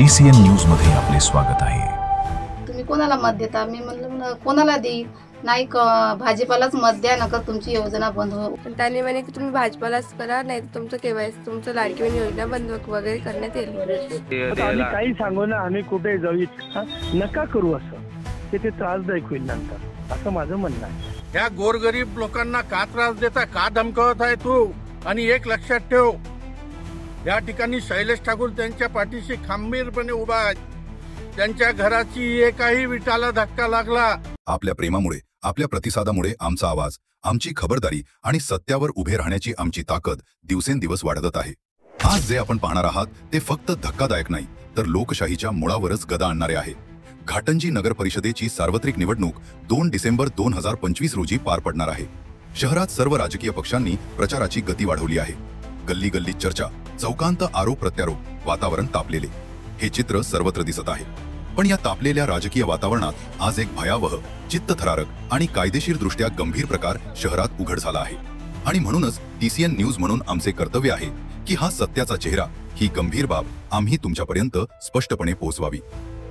TCN news मध्ये आपले स्वागत आहे. तुम्ही कोणाला मत देता? मी म्हणलं कोणाला देईल नाही, भाजपालाच मत द्या, नका तुमची योजना बंद हो. पण त्यांनी म्हणे की तुम्ही भाजपालाच करा, नाही तर तुमचं केवायसी तुमचं लाडकी बहीण योजना बंद वगैरे करण्यात येईल. आम्ही काही सांगू ना, आम्ही कुठे जाऊ नका करू असं, ते त्रासदायक होईल नंतर, असं माझं म्हणणं आहे. ह्या गोरगरीब लोकांना का त्रास देता, का धमकावत आहे तू? आणि एक लक्षात ठेव, या ठिकाणी शैलेश ठाकूर त्यांच्या पाठीशी खंबीरपणे उभा आहे. त्यांच्या घराची एकाही विटाला धक्का लागला. आपल्या प्रेमामुळे, आपल्या प्रतिसादामुळे आमचा आवाज, आमची खबरदारी आणि सत्यावर उभे राहण्याची आमची ताकद दिवसेंदिवस वाढत आहे. आज जे आपण पाहणार आहात ते फक्त धक्कादायक नाही, तर लोकशाहीच्या मुळावरच गदा आणणारे आहे. घाटंजी नगर परिषदेची सार्वत्रिक निवडणूक 2 डिसेंबर 2025 रोजी पार पडणार आहे. शहरात सर्व राजकीय पक्षांनी प्रचाराची गती वाढवली आहे. गल्ली गल्ली चर्चा, चौकांत आरोप प्रत्यारोप, वातावरण तापलेले हे चित्र सर्वत्र दिसत आहे. पण या तापलेल्या राजकीय वातावरणात आज एक भयावह, चित्तथरारक आणि कायदेशीर दृष्ट्या गंभीर प्रकार शहरात उघड झाला आहे. आणि म्हणूनच TCN न्यूज म्हणून आमचे कर्तव्य आहे की हा सत्याचा चेहरा, ही गंभीर बाब आम्ही तुमच्यापर्यंत स्पष्टपणे पोहोचवावी.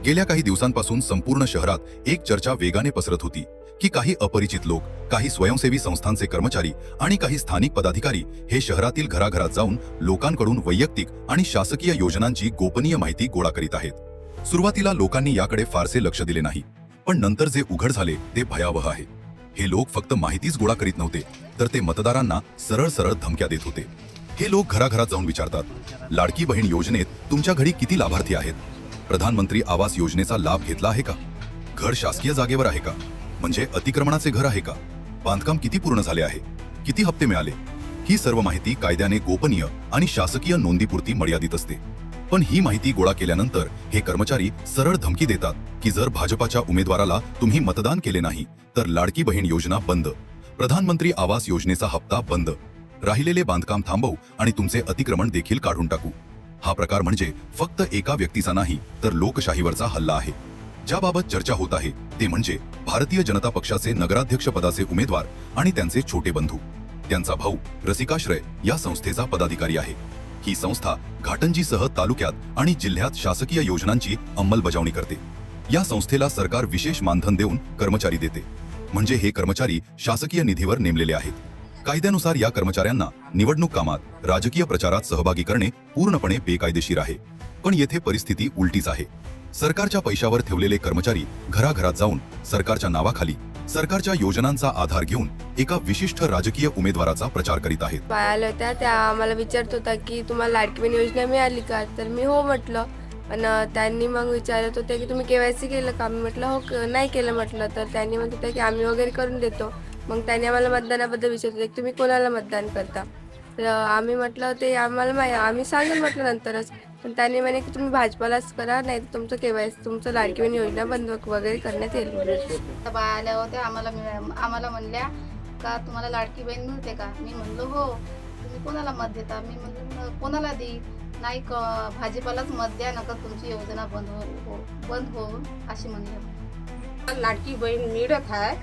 गेल्या काही दिवसांपासून संपूर्ण शहरात एक चर्चा वेगाने पसरत होती की काही अपरिचित लोक, काही स्वयंसेवी संस्थांचे कर्मचारी आणि काही स्थानिक पदाधिकारी हे शहरातील घराघरात जाऊन लोकांकडून वैयक्तिक आणि शासकीय योजनांची गोपनीय माहिती गोळा करीत आहेत. सुरुवातीला लोकांनी याकडे फारसे लक्ष दिले नाही, पण नंतर जे उघड झाले ते भयावह आहे. हे लोक फक्त माहितीच गोळा करीत नव्हते, तर ते मतदारांना सरळ सरळ धमक्या देत होते. हे लोक घराघरात जाऊन विचारतात, लाडकी बहीण योजनेत तुमच्या घरी किती लाभार्थी आहेत? प्रधानमंत्री आवास योजनेचा लाभ घेतला आहे का? घर शासकीय जागेवर आहे का? म्हणजे अतिक्रमणाचे घर आहे का? बांधकाम किती पूर्ण झाले आहे? किती हप्ते मिळाले? ही सर्व माहिती कायद्याने गोपनीय आणि शासकीय नोंदीपुरती मर्यादित असते. पण ही माहिती गोळा केल्यानंतर हे कर्मचारी सरळ धमकी देतात की जर भाजपाच्या उमेदवाराला तुम्ही मतदान केले नाही तर लाडकी बहीण योजना बंद, प्रधानमंत्री आवास योजनेचा हप्ता बंद, राहिलेले बांधकाम थांबवू आणि तुमचे अतिक्रमण देखील काढून टाकू. हा प्रकार म्हणजे फक्त एका व्यक्तीचा नाही, तर लोकशाहीवरचा हल्ला आहे. ज्याबाबत चर्चा होत आहे ते म्हणजे भारतीय जनता पक्षाचे नगराध्यक्ष पदाचे उमेदवार आणि त्यांचे छोटे बंधू. त्यांचा भाऊ रसिकाश्रय या संस्थेचा पदाधिकारी आहे. ही संस्था घाटंजीसह तालुक्यात आणि जिल्ह्यात शासकीय योजनांची अंमलबजावणी करते. या संस्थेला सरकार विशेष मानधन देऊन कर्मचारी देते, म्हणजे हे कर्मचारी शासकीय निधीवर नेमलेले आहेत. कायद्यानुसार या कर्मचाऱ्यांना निवडणूक कामात, राजकीय प्रचारात सहभागी करणे पूर्णपणे बेकायदेशीर आहे. पण येथे परिस्थिती उलटीच आहे. सरकारच्या पैशावर ठेवलेले कर्मचारी घराघरात जाऊन सरकारच्या नावाखाली सरकारच्या योजनांचा आधार घेऊन एका विशिष्ट राजकीय उमेदवाराचा प्रचार करीत आहेत. बायाला होत्या त्या आम्हाला विचारत होता की तुम्हाला लाडकी बहीण योजना मिळाली का? तर मी हो म्हटलं. पण त्यांनी मग विचारत होते की तुम्ही केवायसी केलं का? मी म्हटलं हो, नाही केलं म्हटलं. तर त्यांनी म्हणत होते की आम्ही वगैरे करून देतो. मग त्यांनी आम्हाला मतदानाबद्दल विचारत होते की तुम्ही कोणाला मतदान करता? तर आम्ही म्हटलं ते आम्हाला आम्ही सांगेल म्हटलं नंतरच. पण त्यांनी म्हणे की तुम्ही भाजपालाच करा, नाही तर तुमचं केवायसी तुमचं लाडकी बहीण योजना बंद वगैरे करण्यात येईल. त्या बाया आल्या होत्या, आम्हाला म्हणल्या का तुम्हाला लाडकी बहीण मिळते का? मी म्हणलो हो. तुम्ही कोणाला मत देता? मी म्हणलं कोणाला देईल नाही, भाजपालाच मत द्या, नका तुमची योजना बंद हो अशी म्हणलं. लाडकी बहीण मिळत आहे,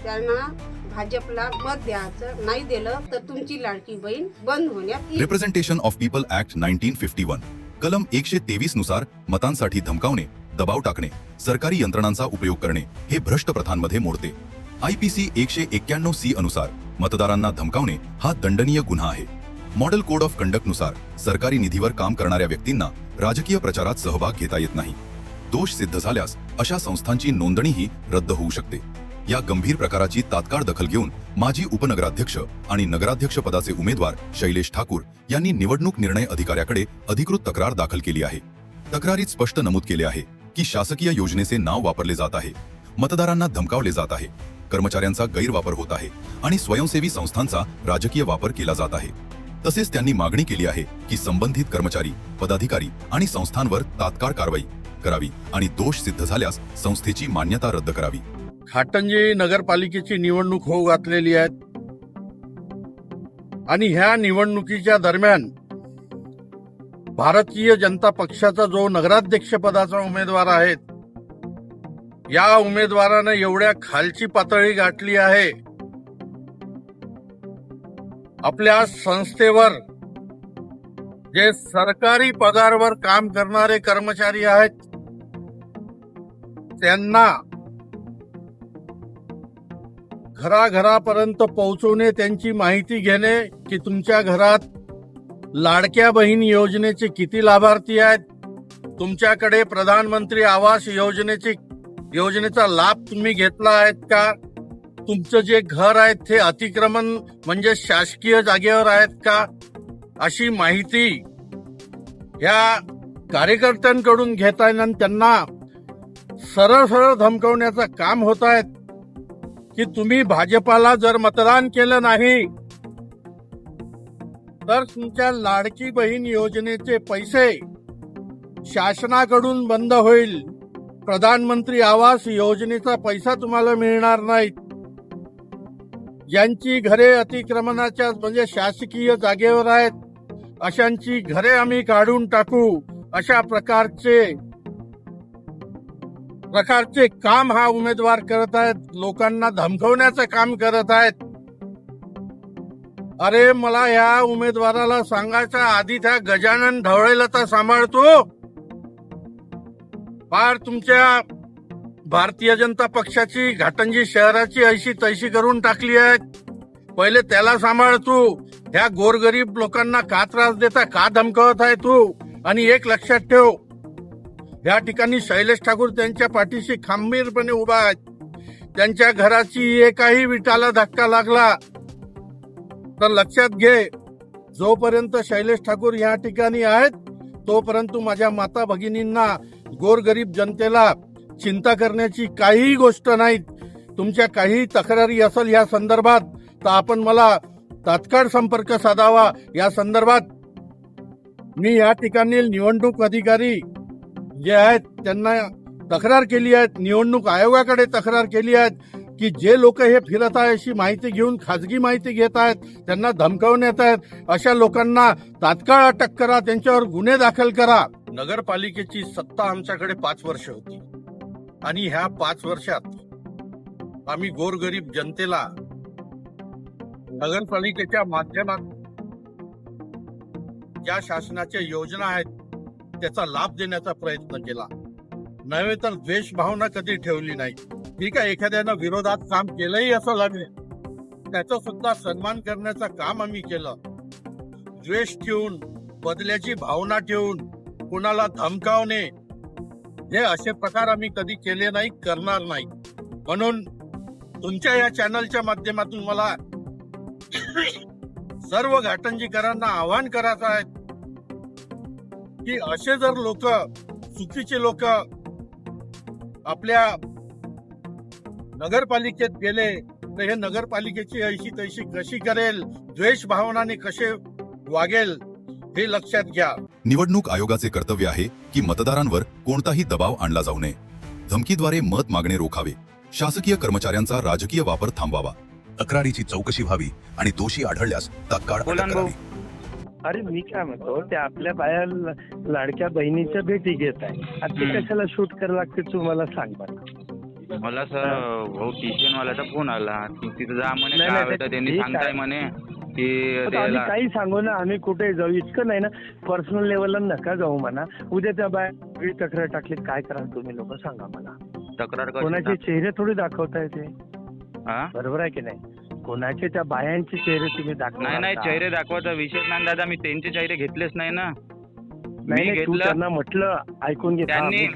त्यांना भाजपला मत द्यायचं, नाही दिलं तर तुमची लाडकी बहीण बंद होण्यात येईल. रिप्रेझेंटेशन ऑफ पीपल ऍक्ट 1951 कलम 123 नुसार मतांसाठी धमकावणे, दबाव टाकणे, सरकारी यंत्रणांचा उपयोग करणे हे भ्रष्ट प्रथांमध्ये मोडते. IPC 191C अनुसार मतदारांना धमकावणे हा दंडनीय गुन्हा आहे. मॉडेल कोड ऑफ कंडक्ट नुसार सरकारी निधीवर काम करणाऱ्या व्यक्तींना राजकीय प्रचारात सहभाग घेता येत नाही. दोष सिद्ध झाल्यास अशा संस्थांची नोंदणीही रद्द होऊ शकते. या गंभीर प्रकाराची तात्काळ दखल घेऊन माजी उपनगराध्यक्ष आणि नगराध्यक्ष पदाचे उमेदवार शैलेश ठाकूर यांनी निवडणूक निर्णय अधिकाऱ्याकडे अधिकृत तक्रार दाखल केली आहे. तक्रारीत स्पष्ट नमूद केले आहे की शासकीय योजनेचे नाव वापरले जात आहे, मतदारांना धमकावले जात आहे, कर्मचाऱ्यांचा गैरवापर होत आहे आणि स्वयंसेवी संस्थांचा राजकीय वापर केला जात आहे. तसेच त्यांनी मागणी केली आहे की संबंधित कर्मचारी, पदाधिकारी आणि संस्थांवर तात्काळ कारवाई करावी आणि दोष सिद्ध झाल्यास संस्थेची मान्यता रद्द करावी. घाटंजी नगरपालिकेची निवडणूक होऊ घातलेली आहे आणि ह्या निवडणुकीच्या दरम्यान भारतीय जनता पक्षाचा जो नगराध्यक्ष पदाचा उमेदवार आहे, या उमेदवारानं एवढ्या खालची पातळी गाठली आहे, आपल्या संस्थेवर जे सरकारी पगारावर काम करणारे कर्मचारी आहेत त्यांना घराघरापर्यंत पोहोचवणे, त्यांची माहिती घेणे की तुमच्या घरात लाडक्या बहीण योजनेचे किती लाभार्थी आहेत, तुमच्याकडे प्रधानमंत्री आवास योजनेचा लाभ तुम्ही घेतला आहेत का, तुमचं जे घर आहे ते अतिक्रमण म्हणजे शासकीय जागेवर आहेत का, अशी माहिती या कार्यकर्त्यांकडून घेता येईल. आणि त्यांना सरळ सरळ धमकवण्याचं काम होत आहे की तुम्ही भाजपाला जर मतदान केलं नाही तर तुमच्या लाडकी बहीण योजनेचे पैसे शासनाकडून बंद होईल, प्रधानमंत्री आवास योजनेचा पैसा तुम्हाला मिळणार नाही, ज्यांची घरे अतिक्रमणाच्या म्हणजे शासकीय जागेवर आहेत अशांची घरे आम्ही काढून टाकू, अशा प्रकारचे काम हा उमेदवार करत आहेत, लोकांना धमकवण्याचं काम करत आहेत. अरे मला या उमेदवाराला सांगायचं आधी त्या गजानन ढवळेला तर सांभाळतो, फार तुमच्या भारतीय जनता पक्षाची घाटंजी शहराची ऐशी तैशी करून टाकली आहे, पहिले त्याला सांभाळ तू. ह्या गोरगरीब लोकांना का त्रास देता, का धमकवत आहे तू. आणि एक लक्षात ठेव, या ठिकाणी शैलेश ठाकूर त्यांच्या पाठीशी खंबीरपणे उभा आहेत. त्यांच्या घराची एकाही विटाला धक्का लागला तर लक्षात घे, जोपर्यंत शैलेश ठाकूर या ठिकाणी आहेत तोपर्यंत माझ्या माता भगिनींना, गोरगरीब जनतेला चिंता करण्याची काहीही गोष्ट नाही. तुमच्या काही तक्रारी असेल या संदर्भात तर आपण मला तात्काळ संपर्क साधावा. या संदर्भात मी या ठिकाणी निवडणूक अधिकारी जे आहेत त्यांना तक्रार केली आहे, निवडणूक आयोगाकडे तक्रार केली आहे की जे लोक हे फिरत आहे अशी माहिती घेऊन खाजगी माहिती घेत आहेत, त्यांना धमकावण्यात आहेत, अशा लोकांना तात्काळ अटक करा, त्यांच्यावर गुन्हे दाखल करा. नगरपालिकेची सत्ता आमच्याकडे 5 वर्ष होती आणि ह्या 5 वर्षात आम्ही गोरगरीब जनतेला नगरपालिकेच्या माध्यमात ज्या शासनाच्या योजना आहेत त्याचा लाभ देण्याचा प्रयत्न केला, नव्हे तर द्वेष भावना कधी ठेवली नाही. ठीक आहे, एखाद्यानं विरोधात काम केलंही असं लागले त्याचा सुद्धा सन्मान करण्याचं काम आम्ही केलं. द्वेष ठेवून, बदल्याची भावना ठेवून कोणाला धमकावणे हे असे प्रकार आम्ही कधी केले नाही, करणार नाही. म्हणून तुमच्या या चॅनलच्या माध्यमातून मला सर्व घाटंजीकरांना आवाहन करायचं आहे की असे जर लोक, चुकीचे लोक आपल्या नगरपालिकेत गेले तर हे नगरपालिकेची ऐशी तैशी कशी करेल, द्वेष भावनाने कसे वागेल हे लक्षात घ्या. निवडणूक आयोगाचे कर्तव्य आहे की मतदारांवर कोणताही दबाव आणला जाऊ नये, धमकीद्वारे मत मागणे रोखावे, शासकीय कर्मचाऱ्यांचा राजकीय वापर थांबवावा, तक्रारीची चौकशी व्हावी आणि दोषी आढळल्यास तात्काळ अटक करावी. अरे मी काय म्हणतो, ते आपल्या बाया लाडक्या बहिणीच्या भेटी घेत आहे, आता ते कशाला शूट करायला लागते तू मला सांग बरं. मला सर भाऊ ट्युशन वाल्याचा फोन आला, तिथे जा म्हणे, काय होतं त्यांनी सांगताय म्हणे की आम्ही काही सांगू ना, आम्ही कुठे जाऊ, इतकं नाही ना, पर्सनल लेवलला नका जाऊ म्हणा. उद्या त्या बाया तक्रार टाकली काय कराल तुम्ही लोक सांगा मला. तक्रार कोणाचे चेहरे थोडी दाखवताय ते, बरोबर आहे की नाही? कोणाचे त्या बायांचे चेहरे तुम्ही दाखवणार? नाही, चेहरे दाखवायचा विषय नाही दादा, मी त्यांचे चेहरे घेतलेच नाही ना. नाही, तू त्यांना म्हटलं ऐकून घे.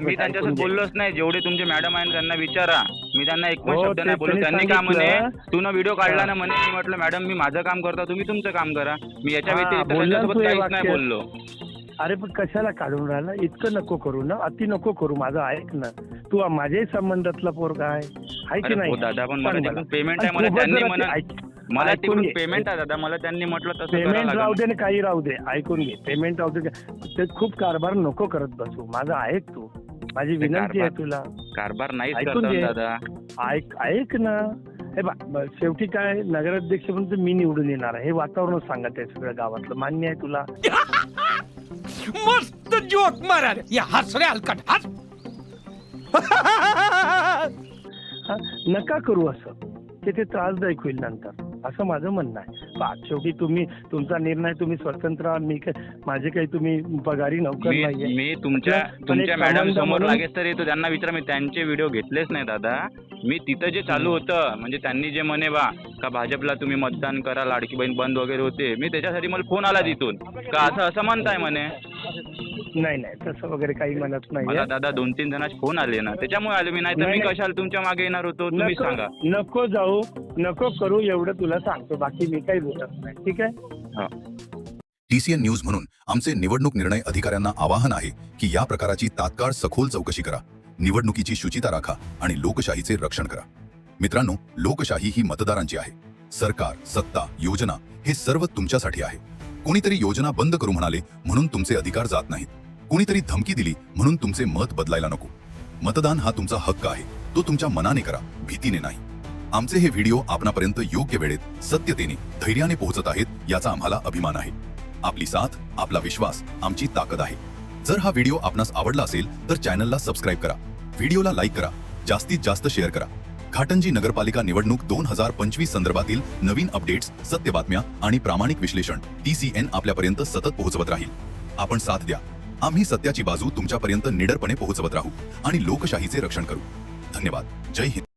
मी त्यांच्यासोबत बोललोच नाही. जेवढे तुमचे मॅडम आहेत त्यांना विचारा, मी त्यांना एक पण शब्द नाही बोललो. त्यांनी का म्हणे तू ना व्हिडिओ काढला ना म्हणे, मी म्हटलं मॅडम मी माझं काम करतो, तुम्ही तुमचं काम करा, मी याच्या व्यतिरिक्त त्यांच्यासोबत काहीच नाही बोललो. अरे पण कशाला काढून राहिला, इतकं नको करू ना, अति नको करू. माझं ऐक ना, तू माझ्याही संबंधातला पोरगा आहे की नाही? दादा पण मला पेमेंट आहे, मला त्यांनी मला तिकडून पेमेंट आहे दादा, मला त्यांनी म्हटलं तसं पेमेंट राहू दे ना, काही राहू दे, ऐकून घे. पेमेंट राहू दे, ते खूप कारभार नको करत बसू. माझं ऐक तू, माझी विनंती आहे तुला. कारभार नाही ऐकून घे दादा, ऐक ना. हे बा, शेवटी काय नगराध्यक्ष म्हणून मी निवडून येणार आहे, हे वातावरण सांगत आहे सगळ्या गावातलं. मान्य आहे तुला? मस्त जोक मारा रे, या हस रे हलकट हस. नका करू असं, ते त्रासदायक होईल नंतर. असं माझं म्हणणं आहे. पहा, शेवटी तुम्ही तुमचा निर्णय, तुम्ही स्वतंत्र आहात. मी माझे काही तुम्ही पगारी नोकर नाहीये. मी तुमच्या पण एक मॅडम संबंध समोर म्हणून- लागेच तर येतो, त्यांना विचारा. मी त्यांचे व्हिडिओ घेतलेच नाही दादा. मी तिथं जे चालू होतं म्हणजे त्यांनी जे म्हणे बा का भाजपला तुम्ही मतदान करा, लाडकी बहीण बंद वगैरे होते, मी त्याच्यासाठी मला फोन आला तिथून का असं म्हणताय म्हणे. नाही तसं वगैरे काही म्हणत मला नाही. दादा 2-3 जणांचे फोन आले ना, त्याच्यामुळे आले मी. नाही तर मी नाही. कशाला तुमच्या मागे येणार होतो, तुम्ही सांगा. नको जाऊ, नको करू, एवढं तुला सांगतो. बाकी मी काही बोलत नाही. ठीक आहे. TCN न्यूज म्हणून आमचे निवडणूक निर्णय अधिकाऱ्यांना आवाहन आहे की या प्रकाराची तात्काळ सखोल चौकशी करा, निवडणुकीची शुचिता राखा आणि लोकशाहीचे रक्षण करा. मित्रांनो, लोकशाही ही मतदारांची आहे. सरकार, सत्ता, योजना हे सर्व तुमच्यासाठी आहे. कोणीतरी योजना बंद करू म्हणाले म्हणून तुमचे अधिकार जात नाहीत. कोणीतरी धमकी दिली म्हणून तुमचे मत बदलायला नको. मतदान हा तुमचा हक्क आहे, तो तुमच्या मनाने करा, भीतीने नाही. आमचे हे व्हिडिओ आपणापर्यंत योग्य वेळेत, सत्यतेने, धैर्याने पोहोचत आहेत याचा आम्हाला अभिमान आहे. आपली साथ, आपला विश्वास आमची ताकद आहे. जर हा व्हिडिओ आपणास आवडला असेल तर चॅनलला सबस्क्राईब करा, व्हिडिओला लाईक करा, जास्तीत जास्त शेअर करा. घाटंजी नगरपालिका निवडणूक 2025 संदर्भातील नवीन अपडेट्स, सत्य बातम्या आणि प्रामाणिक विश्लेषण TCN आपल्यापर्यंत सतत पोहोचवत राहील. आपण साथ द्या. आम्ही सत्याची बाजू तुमच्यापर्यंत निडरपणे पोहोचवत राहू आणि लोकशाहीचे रक्षण करू. धन्यवाद. जय हिंद.